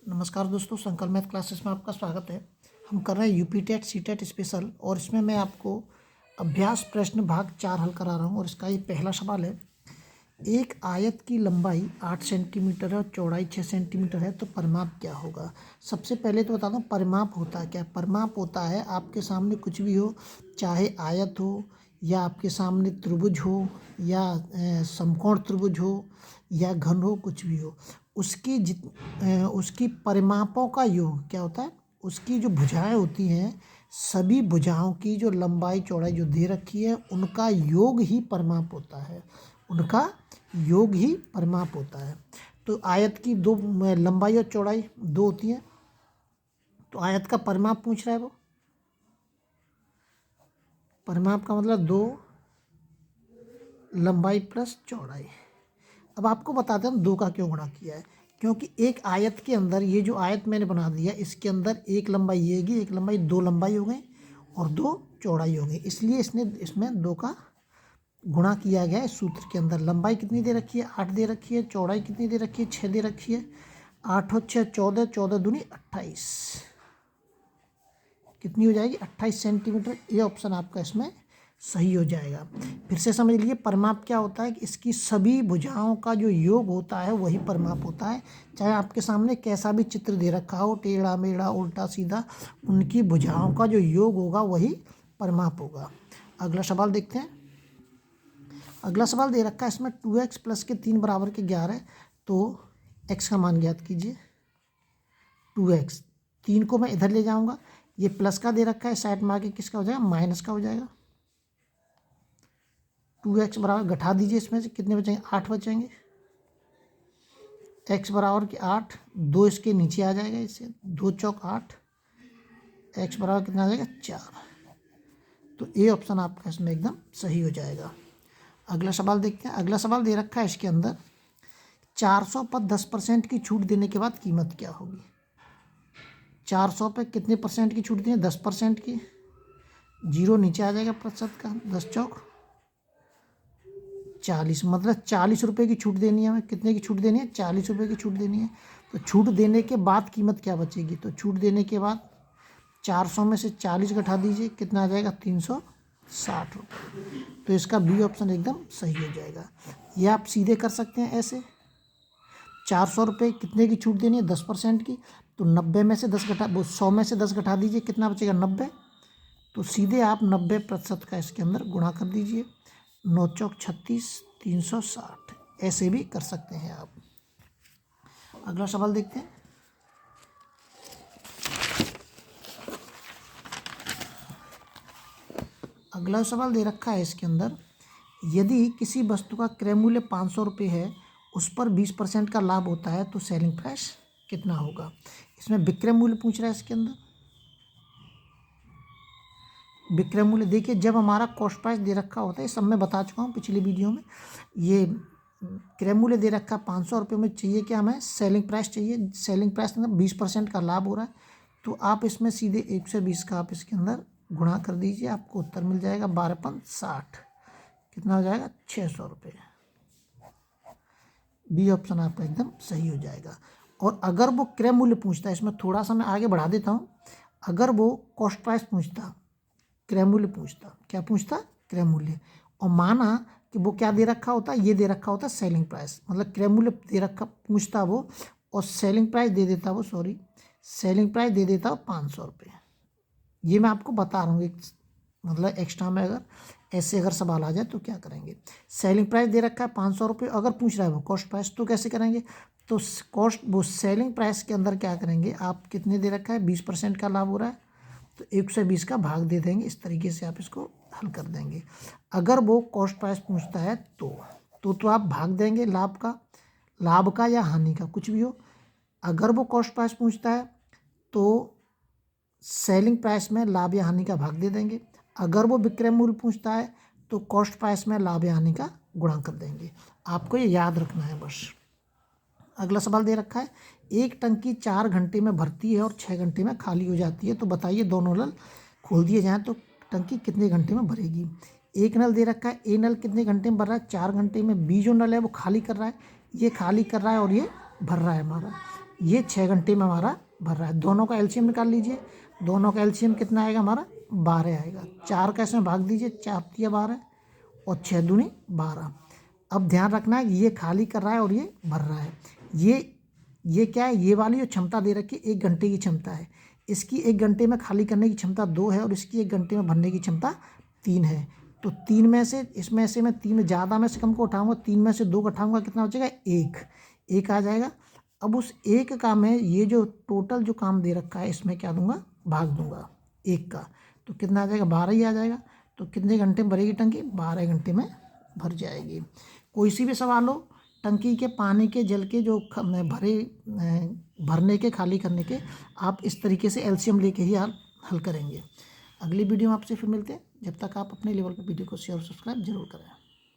नमस्कार दोस्तों, संकल्प मैथ क्लासेस में आपका स्वागत है। हम कर रहे हैं UP TET C TET special और इसमें मैं आपको अभ्यास प्रश्न भाग 4 हल करा रहा हूँ। और इसका ये पहला सवाल है, एक आयत की लंबाई 8 सेंटीमीटर है और चौड़ाई 6 सेंटीमीटर है, तो परिमाप क्या होगा। सबसे पहले तो बता दूँ परिमाप होता है क्या। परिमाप होता है आपके सामने कुछ भी हो, चाहे आयत हो या आपके सामने त्रिभुज हो या समकोण त्रिभुज हो या घन हो, कुछ भी हो, उसकी परिमापों का योग क्या होता है। उसकी जो भुजाएं होती हैं, सभी भुजाओं की जो लंबाई चौड़ाई जो दे रखी है, उनका योग ही परिमाप होता है। उनका योग ही परिमाप होता है। तो आयत की दो लंबाई और चौड़ाई दो होती है, तो आयत का परिमाप पूछ रहा है वो। परिमाप का मतलब दो लंबाई प्लस चौड़ाई। अब आपको बताते हैं दो का क्यों गुणा किया है, क्योंकि एक आयत के अंदर ये जो आयत मैंने बना दिया, इसके अंदर एक लंबाई ये होगी, एक लंबाई, दो लंबाई हो गई और दो चौड़ाई हो गई, इसलिए इसमें दो का गुणा किया गया है। इस सूत्र के अंदर लंबाई कितनी दे रखी है, 8 दे रखी है, चौड़ाई कितनी दे रखी है, 6 दे रखी है। 8 और 6 14, 14 दूनी 28, कितनी हो जाएगी 28 सेंटीमीटर। ये ऑप्शन आपका इसमें सही हो जाएगा। फिर से समझ लीजिए परिमाप क्या होता है कि इसकी सभी भुजाओं का जो योग होता है वही परिमाप होता है। चाहे आपके सामने कैसा भी चित्र दे रखा हो, टेढ़ा मेढ़ा उल्टा सीधा, उनकी भुजाओं का जो योग होगा वही परिमाप होगा। अगला सवाल देखते हैं। अगला सवाल दे रखा है इसमें 2x प्लस के 3 बराबर के 11, तो x का मान ज्ञात कीजिए। 2x, 3 को मैं इधर ले जाऊंगा, ये प्लस का दे रखा है, साइड में आके किसका हो जाएगा, माइनस का हो जाएगा। 2x बराबर घटा दीजिए, इसमें से कितने बचेंगे, 8 बचेंगे। x बराबर के 8, 2 इसके नीचे आ जाएगा, इससे 2 चौक 8, x बराबर कितना आ जाएगा 4। तो ए ऑप्शन आपका इसमें एकदम सही हो जाएगा। अगला सवाल देखते हैं। अगला सवाल दे रखा है इसके अंदर 400 पर 10% की छूट देने के बाद कीमत क्या होगी। 400 पे कितने परसेंट की छूट दी है, 10% की। जीरो नीचे आ जाएगा प्रतिशत का, 10 चौक 40, मतलब 40 रुपये की छूट देनी है हमें। कितने की छूट देनी है, 40 रुपये की छूट देनी है। तो छूट देने के बाद कीमत क्या बचेगी, तो छूट देने के बाद 400 में से 40 घटा दीजिए, कितना आ जाएगा 360 रुपये। तो इसका बी ऑप्शन एकदम सही हो जाएगा। ये आप सीधे कर सकते हैं ऐसे। 400 रुपये कितने की छूट देनी है, 10% की, तो 90 में से 10 घटा, वो 100 में से 10 घटा दीजिए, कितना बचेगा 90। तो सीधे आप 90% का इसके अंदर गुणा कर दीजिए, 9 चौक 36, 360। ऐसे भी कर सकते हैं आप। अगला सवाल देखते हैं। अगला सवाल दे रखा है इसके अंदर, यदि किसी वस्तु का क्रय मूल्य 500 रुपये है, उस पर 20% का लाभ होता है, तो सेलिंग प्राइस कितना होगा। इसमें विक्रय मूल्य पूछ रहा है इसके अंदर। विक्रय मूल्य देखिए, जब हमारा कॉस्ट प्राइस दे रखा होता है, सब मैं बता चुका हूँ पिछली वीडियो में। ये क्रय मूल्य दे रखा है 500 रुपये में, चाहिए क्या हमें, सेलिंग प्राइस चाहिए। सेलिंग प्राइस मतलब 20% का लाभ हो रहा है, तो आप इसमें सीधे 120 का आप इसके अंदर गुणा कर दीजिए, आपको उत्तर मिल जाएगा 12×60, कितना हो जाएगा 600 रुपये। बी ऑप्शन आपका एकदम सही हो जाएगा। और अगर वो क्रय मूल्य पूछता है, इसमें थोड़ा सा मैं आगे बढ़ा देता हूँ, अगर वो कॉस्ट प्राइस पूछता, क्रय मूल्य पूछता, क्या पूछता, क्रय मूल्य, और माना कि वो क्या दे रखा होता, ये दे रखा होता सेलिंग प्राइस, मतलब क्रय मूल्य दे रखा पूछता वो, और सेलिंग प्राइस दे देता वो, सेलिंग प्राइस दे देता वो 500 रुपये। ये मैं आपको बता रहा हूँ एक, मतलब एक्स्ट्रा में अगर ऐसे अगर सवाल आ जाए तो क्या करेंगे। सेलिंग प्राइस दे रखा है 500 रुपये, अगर पूछ रहा है वो कॉस्ट प्राइस, तो कैसे करेंगे, तो कॉस्ट वो सेलिंग प्राइस के अंदर क्या करेंगे, आप कितने दे रखा है 20% का लाभ हो रहा है, तो 120 का भाग दे देंगे। इस तरीके से आप इसको हल कर देंगे। अगर वो कॉस्ट प्राइस पूछता है तो आप भाग देंगे लाभ का या हानि का, कुछ भी हो। अगर वो कॉस्ट प्राइस पूछता है तो सेलिंग प्राइस में लाभ या हानि का भाग दे देंगे। अगर वो विक्रय मूल्य पूछता है तो कॉस्ट प्राइस में लाभ या हानि का गुणा कर देंगे। आपको ये याद रखना है बस। अगला सवाल दे रखा है, एक टंकी 4 घंटे में भरती है और 6 घंटे में खाली हो जाती है, तो बताइए दोनों नल खोल दिए जाएँ तो टंकी कितने घंटे में भरेगी। एक नल दे रखा है, ए नल कितने घंटे में भर रहा है, 4 घंटे में। बी जो नल है वो खाली कर रहा है, ये खाली कर रहा है और ये भर रहा है हमारा। ये 6 घंटे में हमारा भर रहा है। दोनों का एलसीएम निकाल लीजिए, दोनों का एलसीएम कितना आएगा हमारा 12 आएगा। 4 का इसमें भाग दीजिए, 4 तिया 12 और 6 दूनी 12। अब ध्यान रखना है ये खाली कर रहा है और ये भर रहा है। ये क्या है, ये वाली जो क्षमता दे रखी है 1 घंटे की क्षमता है, इसकी 1 घंटे में खाली करने की क्षमता 2 है और इसकी 1 घंटे में भरने की क्षमता 3 है। तो 3 में से इसमें से मैं 3 में ज़्यादा में से कम को उठाऊंगा, 3 में से 2 को उठाऊंगा, कितना बचेगा 1 आ जाएगा। अब उस 1 का मैं ये जो टोटल जो काम दे रखा है इसमें क्या दूंगा, भाग दूंगा 1 का, तो कितना आ जाएगा 12 ही आ जाएगा। तो कितने घंटे में भरेगी टंकी, 12 घंटे में भर जाएगी। कोई सी भी सवाल हो टंकी के पानी के जल के जो भरने के खाली करने के, आप इस तरीके से एलसीएम लेके ही आप हल करेंगे। अगली वीडियो में आपसे फिर मिलते हैं। जब तक आप अपने लेवल पर वीडियो को शेयर और सब्सक्राइब जरूर करें।